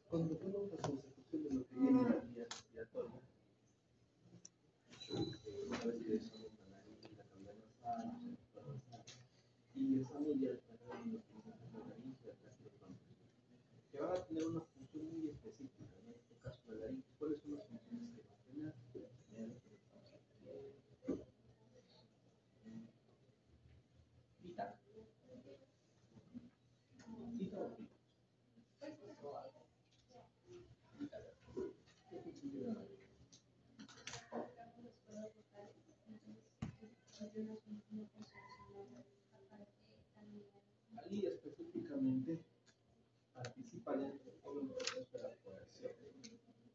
Cuando fuimos a consecución de lo que viene en la vía respiratoria, una vez que dejamos la nariz, la cambiamos y esa media está en la nariz y atrás de los bronquios, que van a tener una función muy específica, en este caso la nariz. ¿Cuáles son las funciones que va a tener? Vital. Vital. Allí específicamente participa dentro de todo el proceso de la fonación.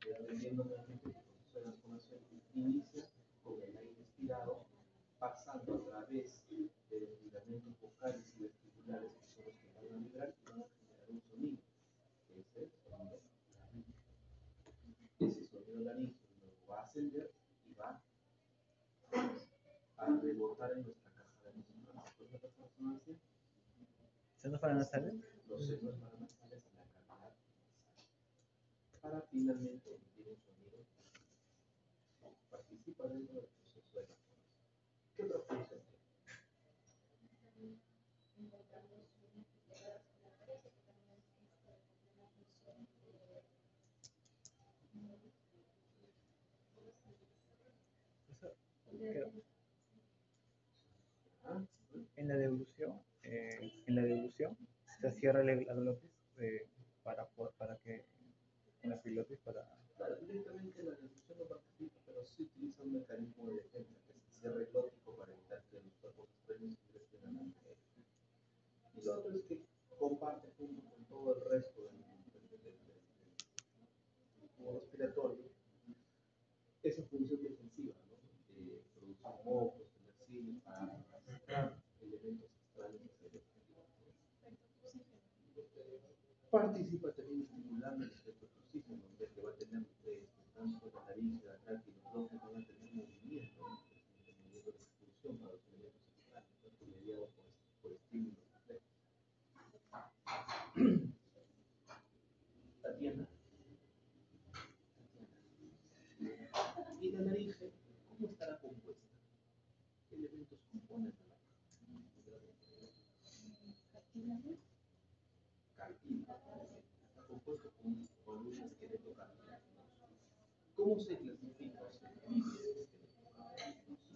Dependiendo del proceso de la fonación, inicia con el aire expirado, pasando a través de los ligamentos vocales y vesticulares, que son los que van a vibrar y van a generar un sonido, que es el sonido laríngeo. Ese sonido laríngeo luego va a ascender y va a rebotar en nuestra caja de resonancia. ¿Cuál es la caja de resonancia? ¿Senos paranasales? Los senos paranasales en la cavidad nasal, para finalmente emitir un sonido. Participa dentro del proceso de la fonación. ¿Qué otra función tiene? En la devolución se cierra la glotis para que en la pilotis para. Claro, directamente la devolución no participa, pero sí utiliza un mecanismo de defensa, que es el cierre glótico, para evitar que los cuerpos extraños ingresen a la mujer. Y lo otro es que comparte junto con todo el resto del tubo respiratorio esa función defensiva, ¿no? Producir mocos, tener para arrastrar elementos extraños hacia el exterior. Participa también estimulando el efecto oxígeno, ya que va a tener tanto la nariz, la tráquea y los bronquios van a tener movimiento, movimiento de expulsión para los elementos extraños, mediado por estímulos. Tatiana. Y la nariz, ¿cómo estará compuesta? ¿Qué elementos componen la nariz? Cartílago. Está compuesto con un esqueleto cartilaginoso. ¿Cómo se clasifica o se divide el esqueleto cartilaginoso?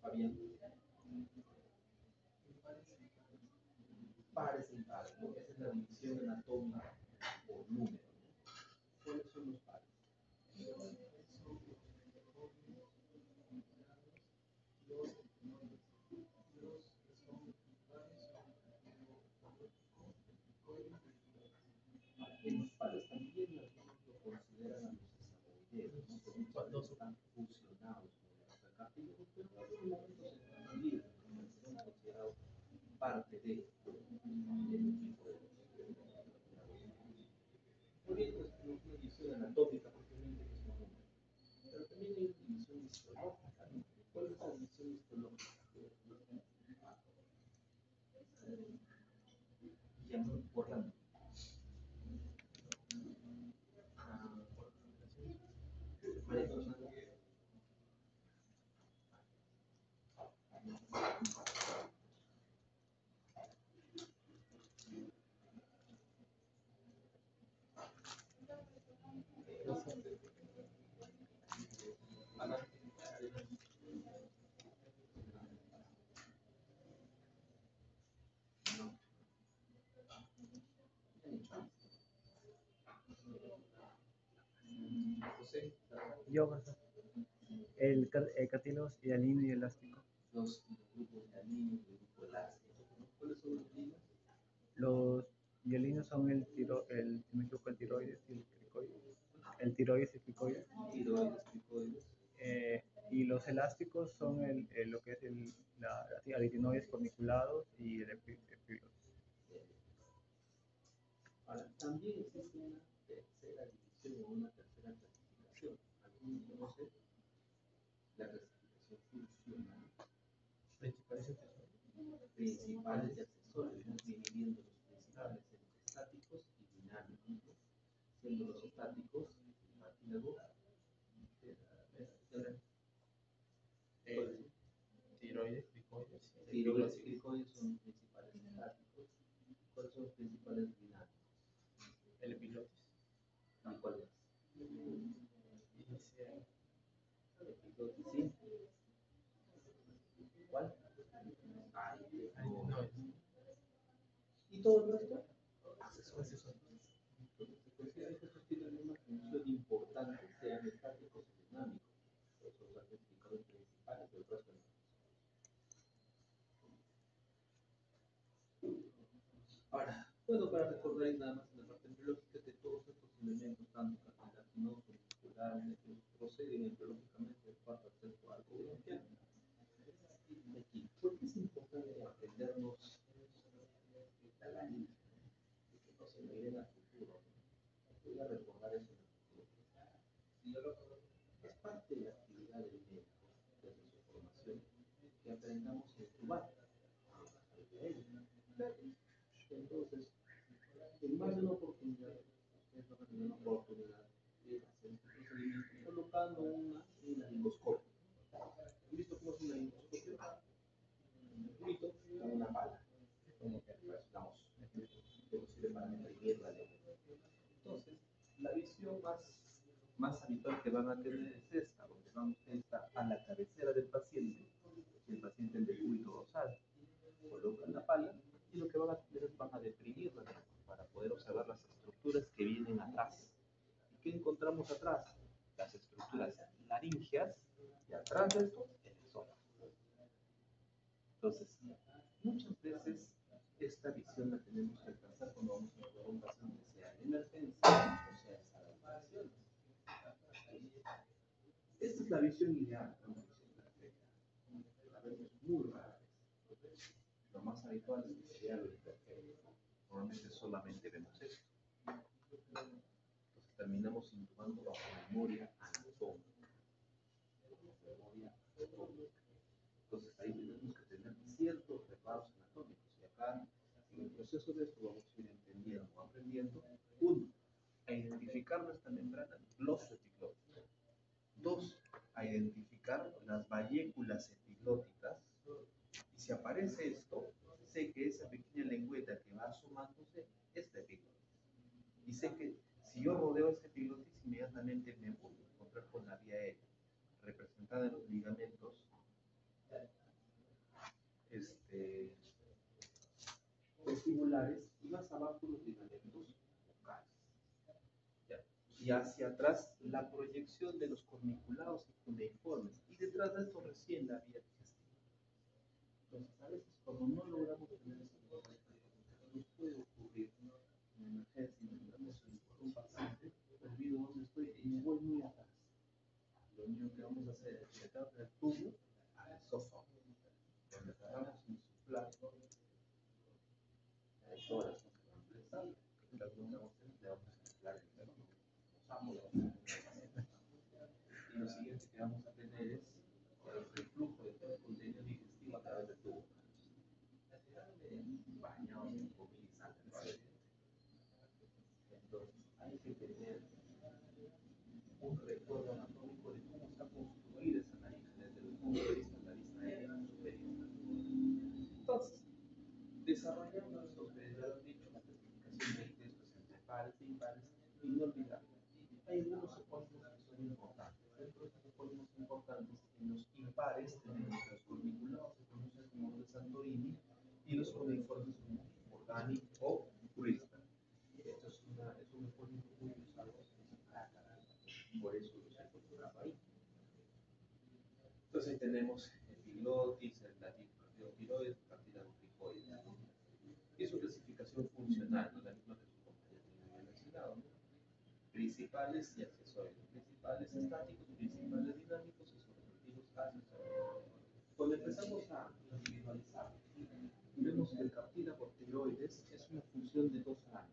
Fabián. Pares e impares, ¿no? Esa es la división anatómica por número. ¿Cuáles son los pares? En los pares también lo consideran a los esamoideos, ¿no? Porque cuando están fusionados con los cartílagos, pero en algún momento se están libres, ¿no? Son considerados parte del equipo de muy bien, pues tenemos una división anatómica propiamente, que es un número. Pero también hay una división histológica, ¿no? ¿Cuál es la división histológica? Ya, por la Yo, el cartílago hialino y elástico. Los grupos hialino y grupo elástico. ¿Cuáles son los hialinos? Los hialinos son si me equivoco, el tiroides y el cricoides. El tiroides y cricoides. Tiroides, cricoides. Y los elásticos son lo que es la aritinoides corniculados y el epiglotis. Ahora, también existe una tercera división o una tercera clasificación. Algunos conocen la clasificación funcional, Principales accesorios. principales y accesorios, dividiendo los principales entre estáticos y dinámicos, ¿no? Siendo los estáticos, aquí luego, Tiroides, cricoides. tiroides y cricoides son los principales estáticos. ¿Cuáles son los principales dinámicos? El epilotis. ¿Y cuál más? Inicia. Epilotis, sí. ¿Cuál? No, ¿Y todo el resto? accesorios. Entonces, se considera que estos tienen una función importante, sean estáticos o dinámicos. Por eso los clasificadores principales del resto no. Ahora, bueno, para recordar nada más en la parte embriológica que todos estos elementos, tanto cartilaginosos, musculares, proceden embriológicamente del cuarto al sexto arco bronquial. Aquí, ¿por qué es importante aprendernos la laringe? Que no se me viene al futuro. Voy a recordar eso en el futuro. Es parte de la actividad del médico, desde su formación, que aprendamos a intubar. Entonces, en más de una oportunidad, ustedes van a tener una oportunidad de hacer este procedimiento colocando un laringoscopio. ¿Han visto cómo es un laringoscopio? Un tubito con una pala, como que presionamos, que nos sirve para imprimir la lengua. Entonces, la visión más habitual que van a tener es esta, donde vamos a estar a la cabecera del paciente, el paciente en decúbito dorsal, colocan la pala y lo que van a hacer es van a deprimir la lengua para poder observar las estructuras que vienen atrás. ¿Y qué encontramos atrás? Las estructuras laringeas y atrás de esto, el esófago. Entonces, muchas veces esta visión la tenemos que alcanzar cuando vamos a ver a un paciente, sea en emergencia o sea en sala de operaciones. Esta es la visión ideal, una visión perfecta. La vemos muy rara vez. Lo más habitual es que sea lo imperfecto. Normalmente solamente vemos esto. Entonces terminamos intubando bajo memoria anatómica. Entonces ahí tenemos que tener ciertos reparos anatómicos. Y acá, en el proceso de esto, vamos a ir entendiendo o aprendiendo. Uno, a identificar nuestra membrana gloso epiglótica. Dos, a identificar las valléculas epiglóticas. Y si aparece esto, sé que esa pequeña lengüeta que va asomándose es la epiglotis. Y sé que si yo rodeo esa epiglotis, inmediatamente me voy a encontrar con la vía aérea, representada en los ligamentos vestibulares y más abajo los ligamentos bucales. ¿Ya? Y hacia atrás la proyección de los corniculados y cuneiformes. Y detrás de esto recién la vía digestiva. Entonces, a veces cuando no logramos tener esa nos puede ocurrir en emergencia, intentamos un paciente, olvido dónde estoy y me voy muy atrás. Lo único que vamos a hacer es meter el tubo al esófago, donde tratamos de insuflar las horas que se van a prestar, que le vamos a insuflar el esófago. Y lo siguiente que vamos a tener es el reflujo de todo el contenido digestivo a través del tubo. Bañados en comida y sangre. Entonces, hay que tener un recuerdo anatómico de cómo está construida esa nariz desde el punto de vista de la vista aérea superior. Entonces, desarrollando esto, ustedes ya lo han dicho, la clasificación de textos entre pares e impares, y no olvidar, hay algunos epónimos que son importantes. Dentro de estos epónimos importantes, en los impares tenemos los corniculados, se conocen como los de Santorini, y los cuneiformes como Morgani o Crisper. Esto es un epónimo muy usado en Ácara, por eso los he incorporado ahí. Entonces ahí tenemos epiglotis, el tiroides, cartílago cricoides. Y su clasificación funcional, ¿no? La misma que su compañero había mencionado, ¿no? Principales y accesorios. Principales estáticos, principales dinámicos y sus respectivos accesorios. Cuando empezamos a individualizar, vemos que el cartílago tiroides es una función de dos láminas.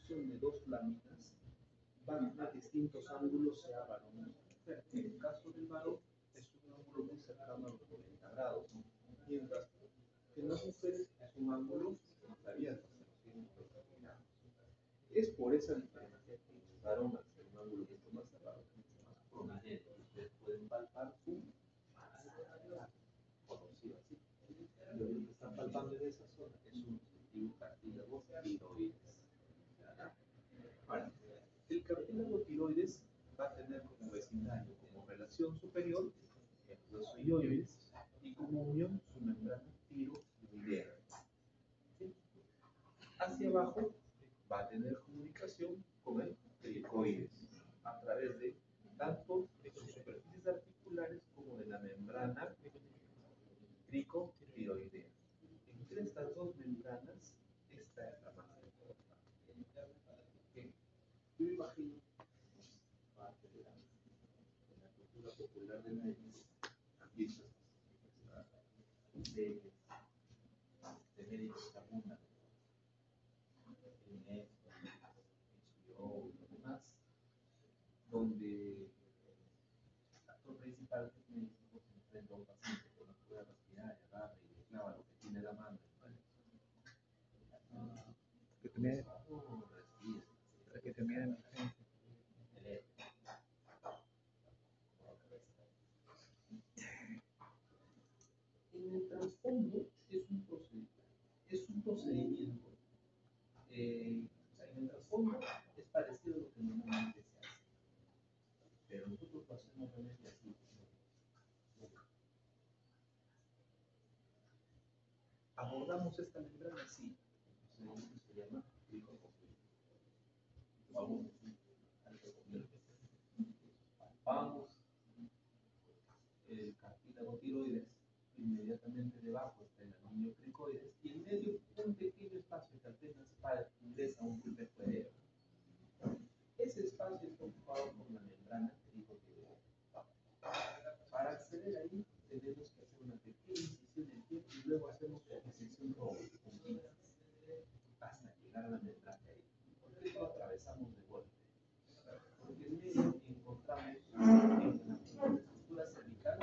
combinación de dos láminas van a tener distintos ángulos, sea varón o mujer. En el caso del varón, es un ángulo muy cercano a los 90 grados, mientras que en las mujeres es un ángulo más abierto, hacia los 120 grados. Es por esa diferencia que el varón, al ser un ángulo mucho más cerrado, mucho más prominente, ustedes pueden palpar su masa, conocido así. Lo que están palpando en esa zona es un distintivo cartílago tiroides. Ahora, el cartílago tiroides va a tener como vecindario, como relación superior, el hueso hioides, y como unión su membrana tiroidea. ¿Sí? Hacia abajo va a tener comunicación con el cricoides a través de tanto de sus superficies articulares como de la membrana cricotiroidea. Entre estas dos membranas, esta es la más importante. Yo me imagino parte de la cultura popular del México, han visto series de médicos que abundan en esto, HBO y lo demás, donde el actor principal que es médico se enfrenta a un paciente que no puede respirar y agarra y le clava lo que tiene en la mano. Que también, Respira. para que también emergencia. En el trasfondo es un procedimiento. O sea, en el trasfondo es parecido a lo que normalmente se hace, pero nosotros lo hacemos realmente así. Nunca. Abordamos esta membrana así. El procedimiento se llama cricocomplejo. Vamos al recomplejo. Palpamos el cartílago tiroides, inmediatamente debajo está el anillo cricoides y en medio un pequeño espacio que apenas ingresa un pulpejo aéreo. Ese espacio está ocupado por la membrana cricotiroidea. Para acceder ahí tenemos que hacer una pequeña incisión en pie y luego hacemos una incisión puntita hasta llegar a la membrana ahí. ¿Por qué lo atravesamos de golpe? Porque en medio encontramos en la estructura cervical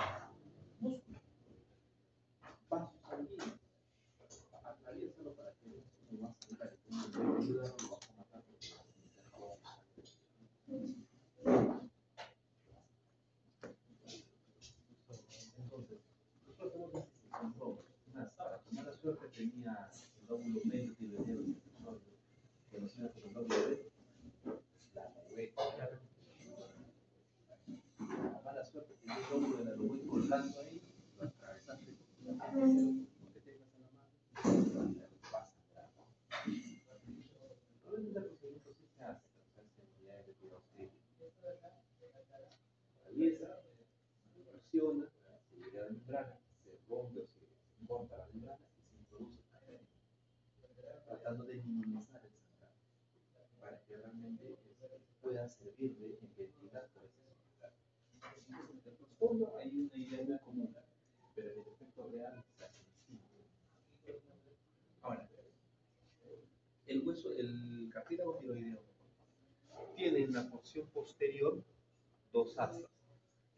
músculo, vasos sanguíneos. Atraviésalo para que veas cómo va a salir la ayuda, lo vas a matar porque vas a meter todo. Entonces, nosotros hacemos una incisión roja. Más, para tomar la suerte tenía el lóbulo medio tiroideo conocido como el lóbulo B, la lobé. La mala suerte que el lóbulo de la lobé colgando ahí, lo atravesaste con la mano, lo que tengas en la mano, pasa. Probablemente el procedimiento sí se hace, pero se hace en unidades de cuidado clínico. Atraviesa, presiona, se llega a la membrana, se rompe o se corta la membrana y se introduce el cartílago, tratando de minimizar el sangrado para que realmente pueda servir de identidad por ese sangrado. En el trasfondo hay una idea muy común, pero en el efecto real se hace distinto. Ahora, el cartílago tiroideo tiene en la porción posterior dos astas.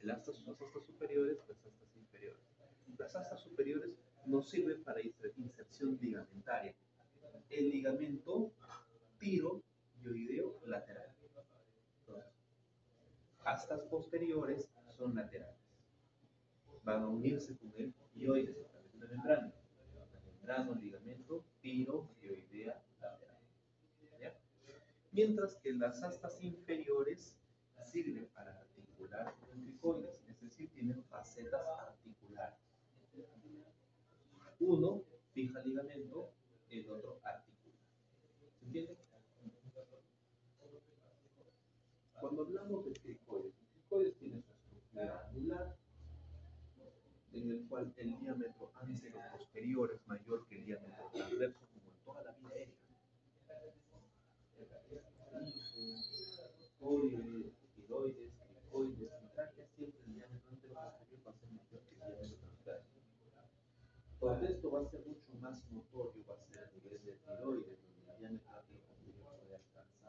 Las astas superiores, las astas inferiores. Las astas superiores nos sirven para inserción ligamentaria. El ligamento tiroideo lateral. Entonces, astas posteriores son laterales. Van a unirse con el hioides a través de la membrana. La membrana o ligamento tiroidea lateral. ¿Ya? Mientras que las astas inferiores sirven para articular con el cricoides, es decir, tienen facetas articulares. Uno fija ligamento, el otro articula. ¿Se entiende? Cuando hablamos del cricoides, el cricoides tiene su estructura anular, en el cual el diámetro antero-posterior es mayor que el diámetro transverso, como en toda la vida aérea. Tiroides, cricoides, y tráquea, siempre el diámetro antero-posterior va a ser mayor que el diámetro transverso. Todo esto va a ser mucho más notorio, va a ser a nivel de tiroides, donde el diámetro antero-posterior puede alcanzar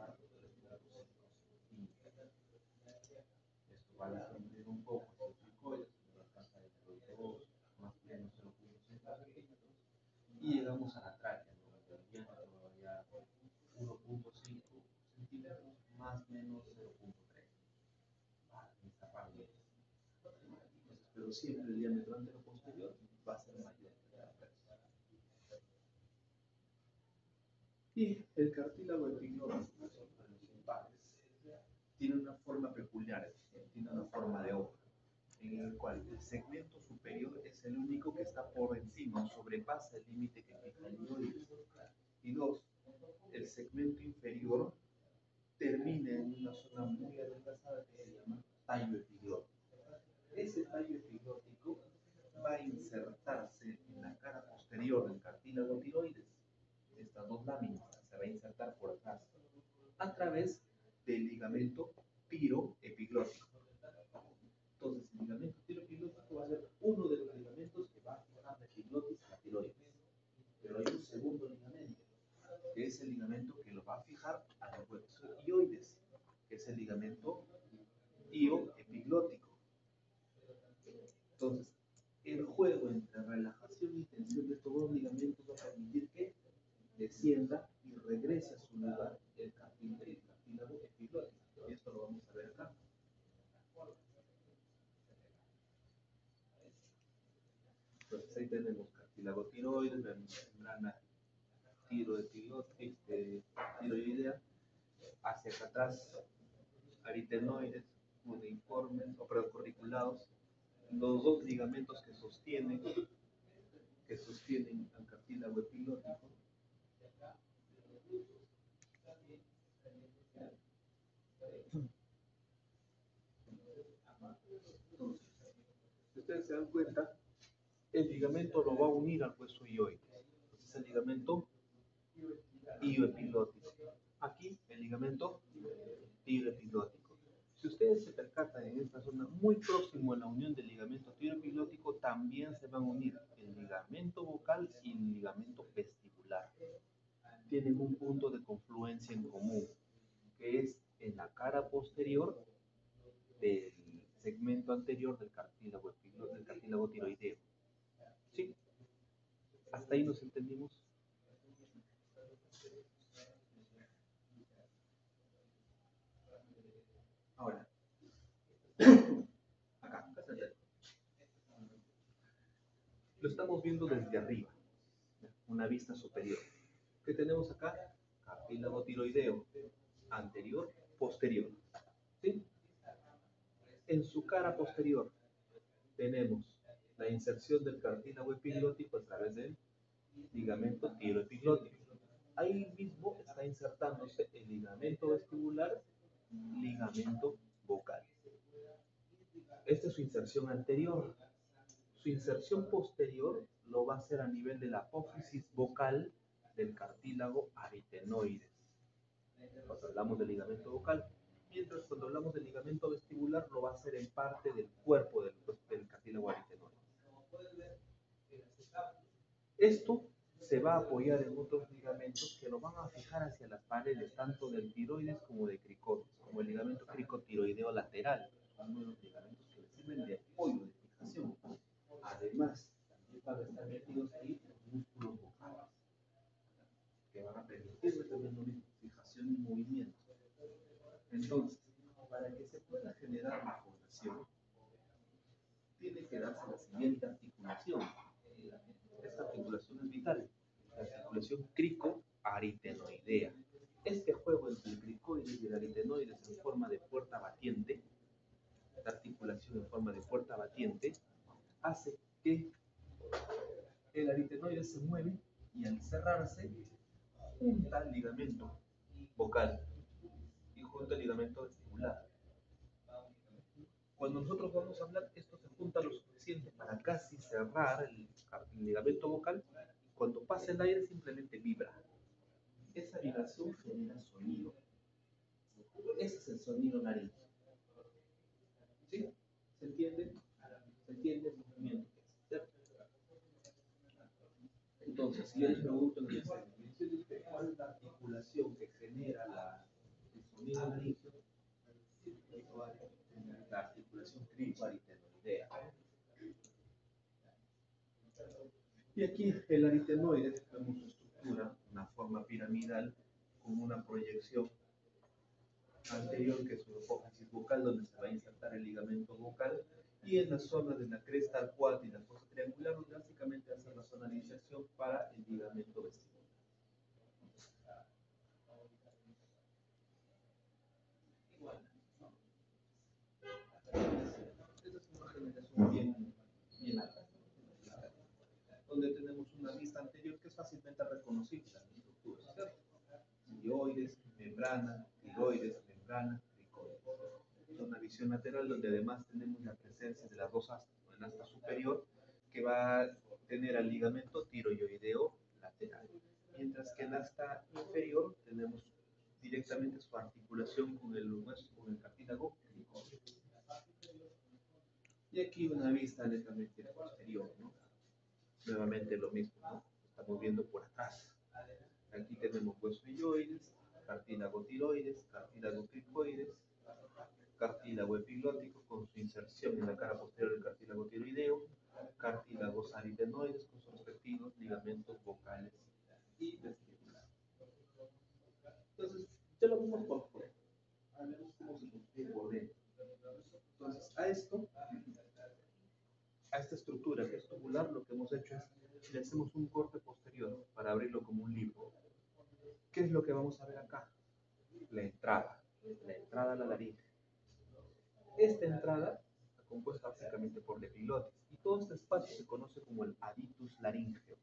van a disminuir un poco estos glicoides, nos alcanza de 0,2, más o menos 0,6 mililitros, y llegamos a la tráquea, ¿no? El diámetro ya 1,5 centímetros, más o menos 0,3. En esta parte. Entonces, pero siempre el diámetro antero-posterior va a ser mayor que la tráquea. Y el cartílago epiglótico de los impares tiene una forma peculiar, tiene una forma de hoja, en el cual el segmento superior es el único que está por encima, sobrepasa el límite que fija el ioides. Y dos, el segmento inferior termina en una zona muy adelgazada que se llama tallo epiglótico. Ese tallo epiglótico va a insertarse en la cara posterior del cartílago tiroides. Estas dos láminas se va a insertar por atrás a través del ligamento tiroepiglótico. Entonces, el ligamento tiroepiglótico va a ser uno de los ligamentos que va a fijar la epiglotis a la tiroides. Pero hay un segundo ligamento, que es el ligamento que lo va a fijar al hueso ioides, que es el ligamento tioepiglótico. Entonces, el juego entre relajación y tensión de estos dos ligamentos va a permitir que descienda y regrese a su lugar el cartílago epiglótico. Y esto lo vamos a ver acá. Entonces ahí tenemos cartílago tiroides, membrana tiroidea, hacia acá atrás aritenoides, uniformes o precorriculados, los dos ligamentos que sostienen al cartílago epiglótico. Entonces, si ustedes se dan cuenta, el ligamento lo va a unir al hueso ioides. Es el ligamento ioepiglótico. Aquí el ligamento tiroepiglótico. Si ustedes se percatan en esta zona, muy próximo a la unión del ligamento tiroepiglótico, también se van a unir el ligamento vocal y el ligamento vestibular. Tienen un punto de confluencia en común, que es en la cara posterior del segmento anterior del cartílago tiroideo. ¿Sí? ¿Hasta ahí nos entendimos? Ahora, acá lo estamos viendo desde arriba, una vista superior. ¿Qué tenemos acá? Cartílago tiroideo, anterior, posterior. ¿Sí? En su cara posterior tenemos la inserción del cartílago epiglótico a través del ligamento tiroepiglótico. Ahí mismo está insertándose el ligamento vestibular, ligamento vocal. Esta es su inserción anterior. Su inserción posterior lo va a hacer a nivel de la apófisis vocal del cartílago aritenoides. Cuando hablamos del ligamento vocal, mientras cuando hablamos del ligamento vestibular lo va a hacer en parte del cuerpo del cartílago aritenoides. Esto se va a apoyar en otros ligamentos que lo van a fijar hacia las paredes tanto del tiroides como de cricotis, como el ligamento cricotiroideo lateral. Son uno de los ligamentos que le sirven de apoyo, de fijación. Además, también van a estar metidos ahí los músculos vocales, que van a permitirle también lo mismo, fijación y movimiento. Entonces, para que se pueda generar la fonación, tiene que darse la siguiente articulación. Esta articulación es vital, la articulación crico-aritenoidea. Este juego entre el cricoides y el aritenoides en forma de puerta batiente, esta articulación en forma de puerta batiente, hace que el aritenoides se mueve y al cerrarse junta el ligamento vocal y junta el ligamento vestibular. Cuando nosotros vamos a hablar, esto se junta lo suficiente para casi cerrar el ligamento vocal. Cuando pasa el aire simplemente vibra. Esa vibración genera sonido. Ese es el sonido naríngeo. ¿Sí? ¿Se entiende? ¿Se entiende el movimiento? Entonces, si yo les pregunto en el examen, ¿cuál es la articulación que genera el sonido naríngeo? la articulación cricoaritenoidea. Y aquí el aritenoide vemos su estructura, una forma piramidal con una proyección anterior que es su hipófisis bucal, donde se va a insertar el ligamento bucal, y en la zona de la cresta arcuata y la fosa triangular, donde básicamente hace la zona de inserción para el ligamento vestibular. Esta es una generación bien alta, donde tenemos una vista anterior que es fácilmente reconocible en la estructura, ¿cierto? Cilioides, membrana, tiroides, membrana, cricoides. Es una visión lateral donde además tenemos la presencia de las dos astas, ¿no? El asta superior que va a tener al ligamento tiroideo lateral, mientras que en la asta inferior tenemos directamente su articulación con el hueso, con el cartílago cricoide. Y aquí una vista netamente posterior, ¿no? Nuevamente lo mismo, ¿no? Estamos viendo por atrás. Aquí tenemos hueso ilioides, cartílago tiroides, cartílago cricoides, cartílago epiglótico con su inserción en la cara posterior del cartílago tiroideo, cartílagos aritenoides con sus respectivos ligamentos vocales y vestibulares. Entonces, ya lo vimos por fuera. Ahora vemos cómo se construye por dentro. Entonces, a esta estructura que es tubular, lo que hemos hecho es le hacemos un corte posterior para abrirlo como un libro. ¿Qué es lo que vamos a ver acá? La entrada a la laringe. Esta entrada está compuesta básicamente por la epiglotis y todo este espacio se conoce como el abitus laríngeo.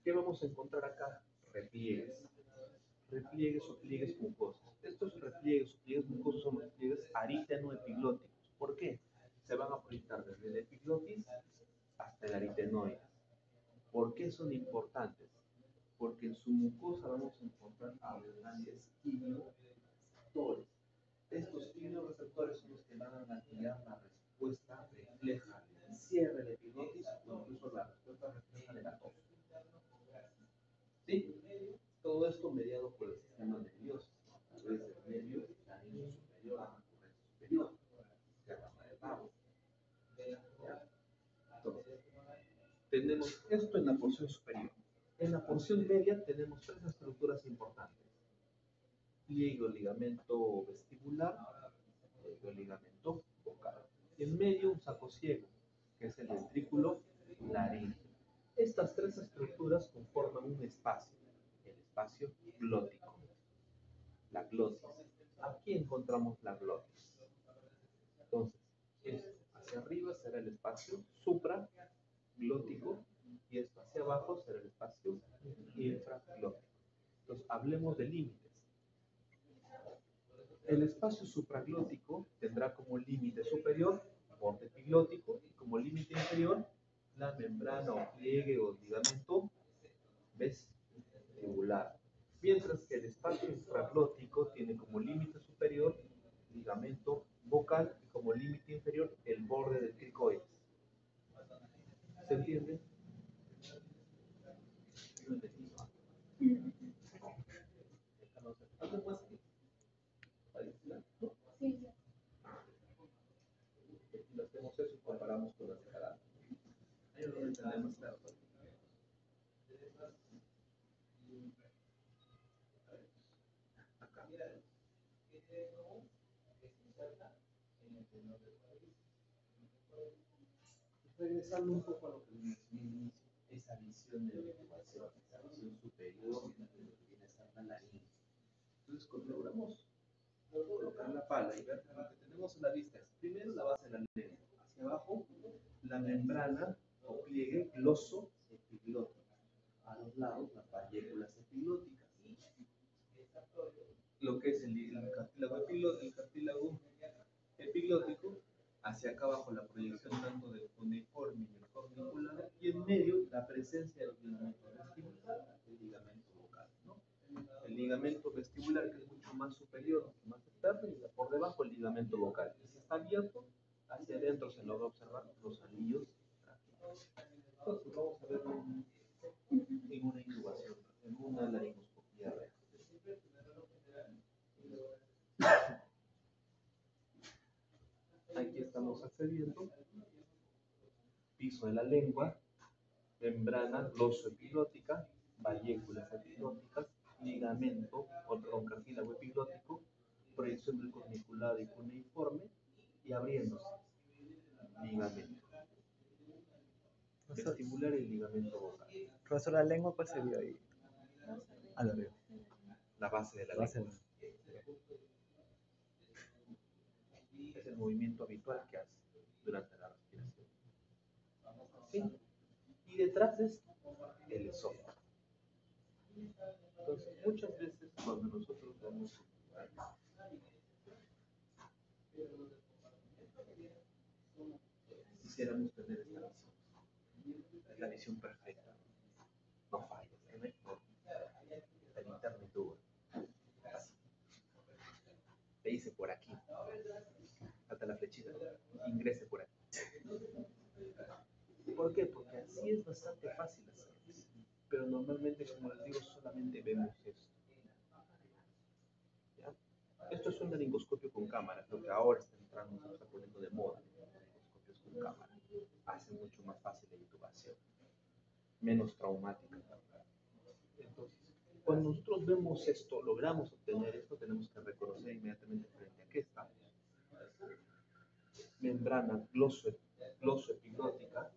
¿Qué vamos a encontrar acá? Repliegues o pliegues mucosos. Estos repliegues o pliegues mucosos son los pliegues aritenoepiglóticos. ¿Por qué? Se van a proyectar desde la epiglotis hasta el aritenoide. ¿Por qué son importantes? Porque en su mucosa vamos a encontrar abundantes quimioreceptores. Estos quimioreceptores son los que van a activar la respuesta refleja del cierre de epiglotis o incluso la respuesta refleja de la tos. ¿Sí? Todo esto mediado por el sistema nervioso, a través del nervio laríngeo superior, la recurrencia superior, que rama del rabo. Entonces, tenemos esto en la porción superior. En la porción media tenemos tres estructuras importantes. Pliegue o ligamento vestibular, pliegue o ligamento vocal. En medio un saco ciego, que es el ventrículo laríngeo. Estas tres estructuras conforman un espacio, el espacio glótico, la glotis. Aquí encontramos la glotis. Entonces, esto hacia arriba será el espacio supraglótico y esto hacia abajo será el espacio infraglótico. Entonces, hablemos de límites. El espacio supraglótico tendrá como límite superior borde epiglótico y como límite inferior la membrana o pliegue o ligamento vestibular. Mientras que el espacio infraglótico tiene como límite superior ligamento vocal y como límite inferior el borde del cricoides. ¿Se entiende? No entendí, ¿no? Sí. Si hacemos eso y comparamos con las de cada año. Ahí no lo entendemos claro. Acá. Regresando un poco a lo que les mencioné al inicio, esa visión de la intubación, esa visión superior de lo que viene a ser la laringe. Entonces, cuando logramos colocar la pala y ver lo que tenemos en la vista es primero la base de la lengua, hacia abajo la membrana o pliegue gloso-epiglótico, a los lados las partículas epiglóticas, lo que es el cartílago epiglótico, hacia acá abajo la proyección tanto del cuneiforme y el corniculado, y en medio la presencia de los ligamentos vestibulares, el ligamento vocal, ¿no? El ligamento vestibular, que es mucho más superior, más externo, y por debajo el ligamento vocal. Si está abierto, hacia adentro se logra observar los anillos traqueales. Entonces vamos a ver en una intubación, en una laringoscopía real. esté viendo, piso de la lengua, membrana glosoepiglótica, valléculas epiglóticas, ligamento o cartílago epiglótico, proyección del corniculado y cuneiforme y abriéndose, ligamento vestibular y ligamento vocal. Profesor, la lengua, ¿cuál sería ahí? A la arriba. La base de la Base. lengua. Es el movimiento habitual que hace durante la respiración. ¿Sí? Y detrás es el esófago. Entonces, muchas veces cuando nosotros vamos quisiéramos tener esta visión. Es la visión perfecta. No falla. El internet dura. Así. Te dice por aquí. Hasta la flechita. Ingrese por aquí. ¿Por qué? Porque así es bastante fácil hacerlo. Pero normalmente, como les digo, solamente vemos esto. ¿Ya? Esto es un laringoscopio con cámara, lo que ahora está entrando, se está poniendo de moda, laringoscopios con cámara. Hace mucho más fácil la intubación, menos traumática. Entonces, cuando nosotros vemos esto, logramos obtener esto, tenemos que reconocer inmediatamente frente a qué estamos. Membrana glosoepiglótica,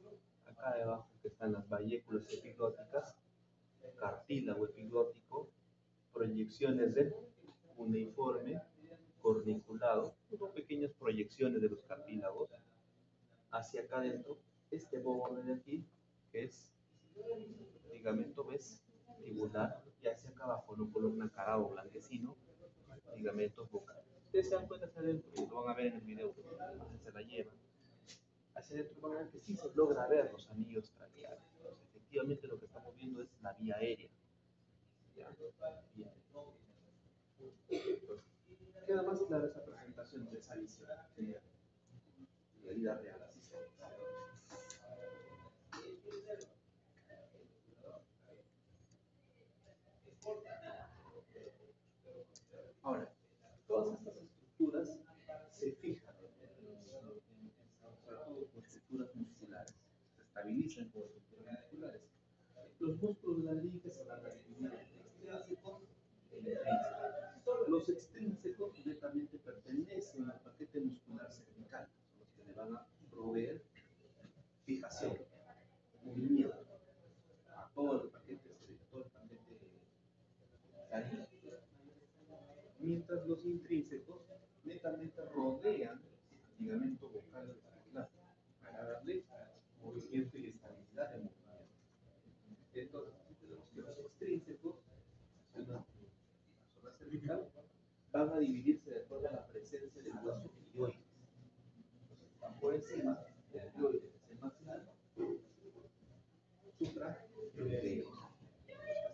acá debajo que están las valléculas epiglóticas, cartílago epiglótico, proyecciones del cuneiforme, corniculado, son pequeñas proyecciones de los cartílagos hacia acá adentro, este borde de aquí, que es ligamento vestibular, y hacia acá abajo, no columna carado blanquecino, ligamentos vocales. Ustedes se dan cuenta hacia adentro, y lo van a ver en el video, se la llevan. Hacia adentro van a ver que sí se logra ver los anillos traqueales. Entonces, efectivamente lo que estamos viendo es la vía aérea. ¿Ya? Vía aérea. Queda más clara esa presentación de esa visión de la vida real. Así se ve. Ahora, todas estas estructuras se fijan, sobre todo con estructuras musculares, se estabilizan con estructuras musculares. Los músculos de la laringe se van a dividir en extrínsecos e intrínsecos. Los extrínsecos netamente pertenecen al paquete muscular cervical, son los que le van a proveer fijación, movimiento a todo el paquete cervical, todo el paquete laríngeo. Mientras los intrínsecos netamente rodean el ligamento vocal articular para darle movimiento y estabilidad de movimiento. Entonces, tenemos que los extrínsecos, en la zona cervical, van a dividirse de acuerdo a la presencia del hueso ilioides. Entonces, por encima del ilioides, que es el más largo, suprayoideos.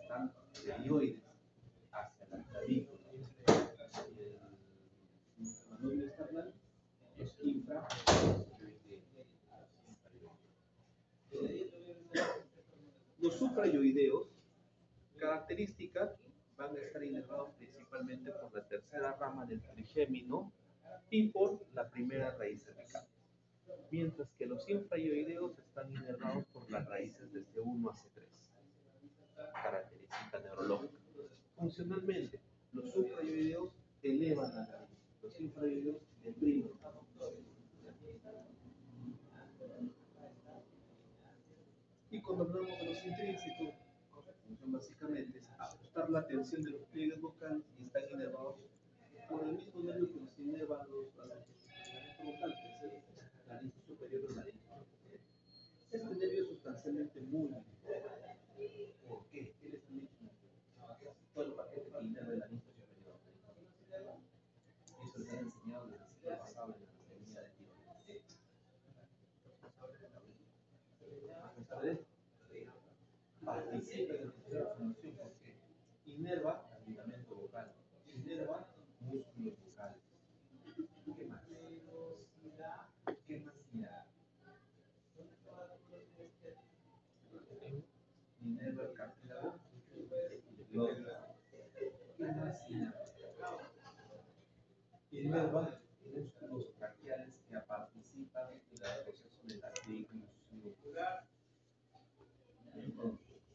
Están de ilioides hacia la clavícula. Manubrio esternal, los infrayoideos. Los suprayoideos, característica, van a estar inervados principalmente por la tercera rama del trigémino y por la primera raíz cervical, mientras que los infrayoideos están inervados por las raíces de C1 a C3, característica neurológica. Funcionalmente, los suprayoideos elevan la nariz, los infrayoideos deprimen. Y cuando hablamos de los intrínsecos, su función básicamente es ajustar la tensión de los pliegues vocales y están inervados por el mismo nervio que nos inerva los vocal, que es el laringe superior o laringe. Este nervio es sustancialmente muy importante. ¿Por qué? Él es muy todo el paquete que inerva el laringe superior. Eso les han enseñado desde el siglo pasado en la anatomía de tiroides. Participa en el proceso de función porque inerva el ligamento vocal, inerva músculos vocales. ¿Qué más? ¿Qué más inerva? Inerva el cartílago epiglótico. ¿Qué más inerva? Inerva músculos braquiales que participan el proceso de la deglución.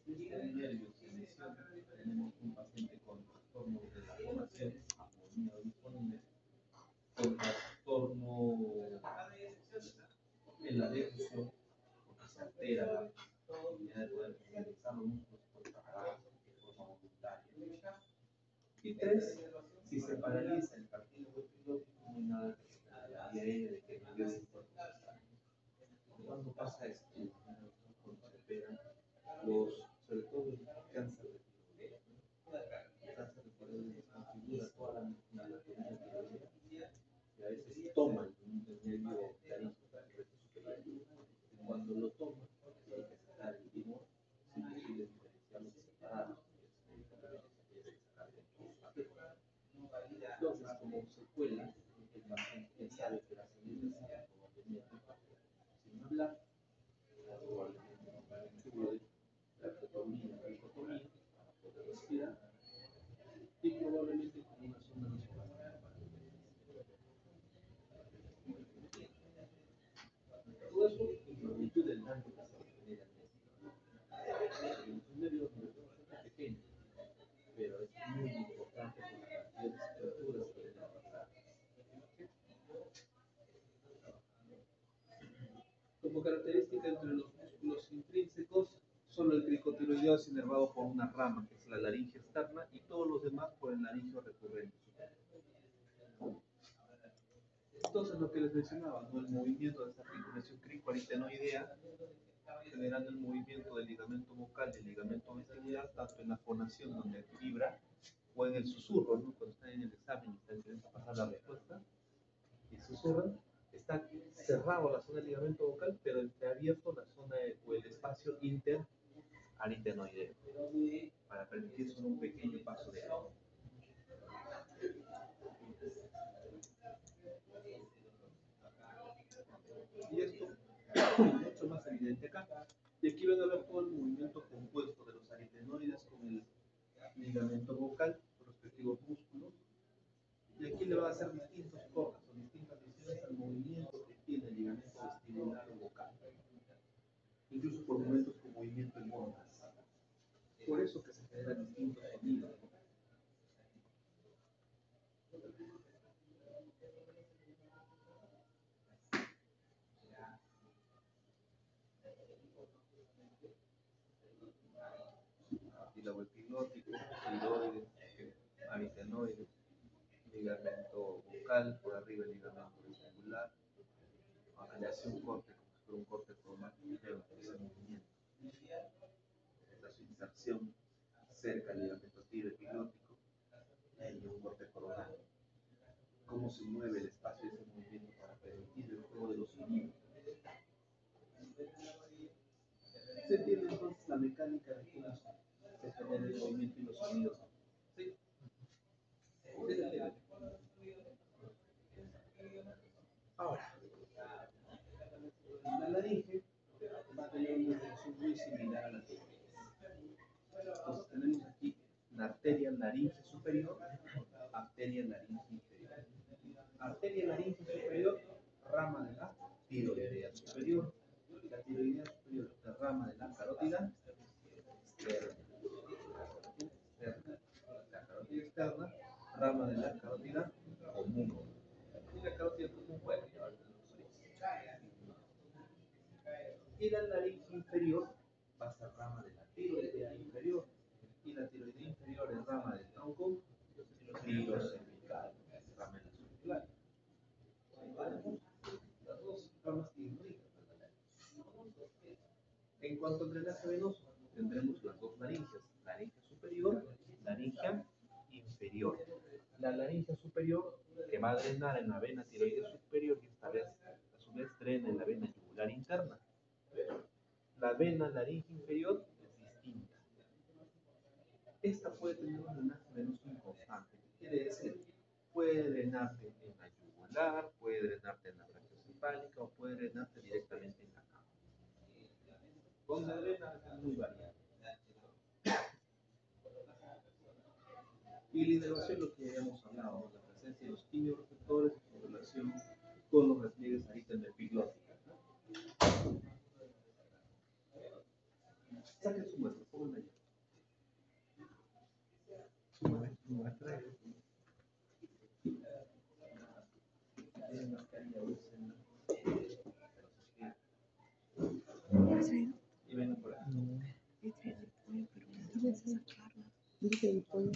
Este nervio se lesiona, tenemos un paciente con trastorno de la fonación, aponía disponible, con trastorno en la deglución, porque se altera la posibilidad de poder movilizar los músculos por trabajo de forma voluntaria. Y tres, si se paraliza el cartílago epilótico, no hay nada que se pueda hacer de que no es importante. ¿Cuándo pasa esto? Cuando se operan sobre todo el cáncer de tiroides. El cáncer de tiroides desconfigura toda la anatomía tiroidea y a veces toma el nervio laríngeo superior. Cuando lo toma, hay que sacar el limón, es imposible diferenciarlos y separarlos. Entonces, como secuela, el paciente sabe que las heridas sin hablar, probablemente un tubo de traqueotomía, tricotomía, para poder respirar, y probablemente con una sonda nasogástrica para el todo eso en magnitud del daño que se genera en el nervio es pequeño, pero es muy importante por la cantidad de estructuras que deben pasar. Como característica entre los músculos intrínsecos, solo el cricotiroideo es inervado por una rama, que es la laringe externa, y todos los demás por el laringio recurrente. Entonces, lo que les mencionaba, ¿no? El movimiento de esa articulación cricoaritenoidea, generando el movimiento del ligamento vocal y el ligamento vestibular, tanto en la fonación donde vibra, o en el susurro, ¿no? Cuando están en el examen y están intentando pasar la respuesta, y susurran, está cerrado la zona del ligamento vocal, pero entreabierto la zona o el espacio interaritenoideo, para permitir solo un pequeño paso de aire. Y esto es mucho más evidente acá. Y aquí van a ver todo el movimiento compuesto de los aritenoides con el ligamento vocal, los respectivos músculos. Y aquí le va a hacer distintos cortes o distintas lesiones al movimiento que tiene el ligamento vestibular o vocal. Incluso por momentos con movimiento en ondas. Por eso que se generan distintos sonidos. Cartílago epilótico, tiroides, aritenoides, ligamento vocal, por arriba el ligamento vestibular. Le hace un corte, como si fuera un corte cromático de ese movimiento. Esta es su inserción cerca del ligamento epilótico y un corte coronal. Cómo se mueve el espacio de ese movimiento para permitir el juego de los sonidos. Se entiende entonces la mecánica de cómo se genera el movimiento y los sonidos. ¿Sí? Ahora, la laringe va a tener una función muy similar a la tiroides. Entonces tenemos aquí la arteria laringe superior, arteria laringe inferior. Arteria laringe superior, rama de la tiroidea superior. La tiroidea superior, la rama de la carótida externa. La carótida externa, rama de la carótida común. Y la carótida común, bueno, ya ahorita y la laringe inferior va a ser rama de la tiroidea inferior. Y la tiroidea inferior es rama del tronco tirocervical, rama cervical. Las dos ramas imbrican. En cuanto al drenaje venoso, tendremos las dos laringes, laringe superior, laringe inferior. La laringe superior que va a drenar en la vena tiroidea superior y esta vez a su vez drena en la vena yugular interna. La vena laringe inferior es distinta. Esta puede tener un drenaje venoso inconstante. ¿Qué quiere decir? Puede drenarte en la yugular, puede drenarte en la brachiocefálica o puede drenarte directamente en la cama. Donde drena es muy variable. Y la inervación, lo que habíamos hablado, la presencia de los quimioreceptores en relación con los repliegues aritenoepilóticos. Saquen su muestra, pónganla allá. Muestra. Tienen mascarilla, úsenla. Y vengan por aquí. Dice el pollo.